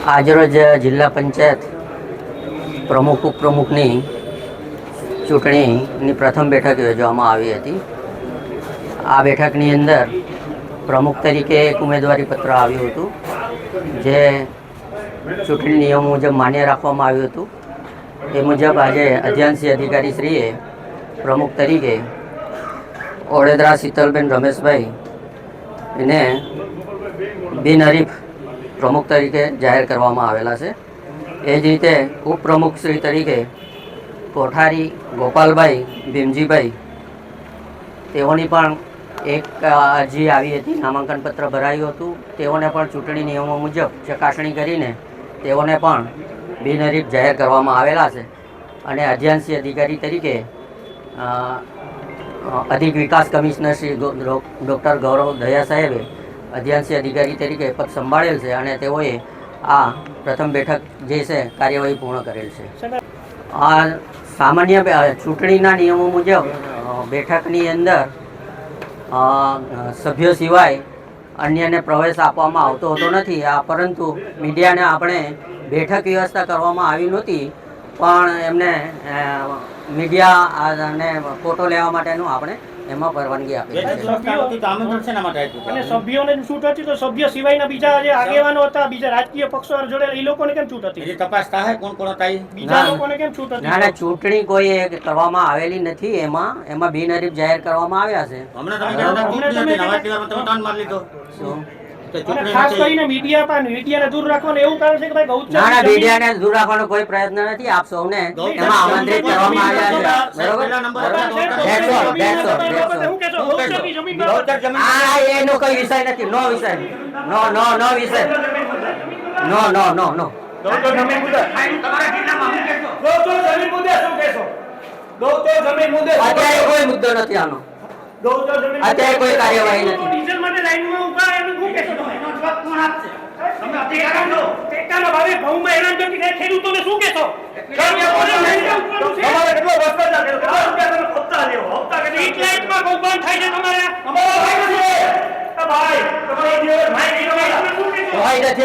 આજરોજ જિલ્લા પંચાયત પ્રમુખ ઉપપ્રમુખની ચૂંટણીની પ્રથમ બેઠક યોજવામાં આવી હતી। આ બેઠકની અંદર પ્રમુખ તરીકે એક ઉમેદવારી પત્ર આવ્યું હતું, જે ચૂંટણી નિયમો મુજબ માન્ય રાખવામાં આવ્યું હતું। એ મુજબ આજે અધ્યાંશી અધિકારી શ્રીએ પ્રમુખ તરીકે ઓળેદરા શીતલબેન રમેશભાઈ એને બિનહરીફ પ્રમુખ તરીકે જાહેર કરવામાં આવેલા છે। એ જ રીતે ઉપપ્રમુખ શ્રી તરીકે કોઠારી ગોપાલભાઈ ભીમજીભાઈ, તેઓની પણ એક અરજી આવી હતી, નામાંકન પત્ર ભરાયું હતું। તેઓને પણ ચૂંટણી નિયમો મુજબ ચકાસણી કરીને તેઓને પણ બિનહરીફ જાહેર કરવામાં આવેલા છે। અને અધ્યાંશી અધિકારી તરીકે અધિક વિકાસ કમિશનર શ્રી ડૉક્ટર ગૌરવ દયા સાહેબે અધ્યાંશી અધિકારી તરીકે પદ સંભાળેલ છે અને તેઓએ આ પ્રથમ બેઠક જે છે કાર્યવાહી પૂર્ણ કરેલ છે। આ સામાન્ય ચૂંટણીના નિયમો મુજબ બેઠકની અંદર સભ્યો સિવાય અન્યને પ્રવેશ આપવામાં આવતો હોતો નથી। પરંતુ મીડિયાને આપણે બેઠક વ્યવસ્થા કરવામાં આવી નહોતી, પણ એમને મીડિયા અને ફોટો લેવા માટેનું આપણે એમાં પરવાનગી આપી છે। અને સભ્યોને છૂટ હતી, તો સભ્ય સિવાયના બીજા જે આગેવાનો હતા, બીજા રાજકીય પક્ષો જોડે, એ લોકોને કેમ છૂટ હતી? એ તપાસ થાય કોણ કોણ હતા બીજા લોકોને કેમ છૂટ હતી? ના, ચૂંટણી કોઈ કરવામાં આવેલી નથી, એમાં બિનહરીફ જાહેર કરવામાં આવ્યા છે। ખાસ કરીને મીડિયાને દૂર રાખવાનું એવું કારણ છે કે ભાઈ ગૌચર ના, મીડિયાને દૂર રાખવાનો કોઈ પ્રયત્ન નથી। આપ સૌને એમાં આમંત્રિત કરવામાં આવ્યા છે, બરોબર? એનો કોઈ વિષય નથી, નો વિષય, નો વિષય, નો। અત્યારે કોઈ મુદ્દો નથી આનો, અત્યારે કોઈ કાર્યવાહી નથી।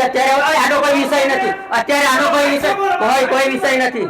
અત્યારે આનો કોઈ વિષય નથી, અત્યારે આનો કોઈ વિષય નથી।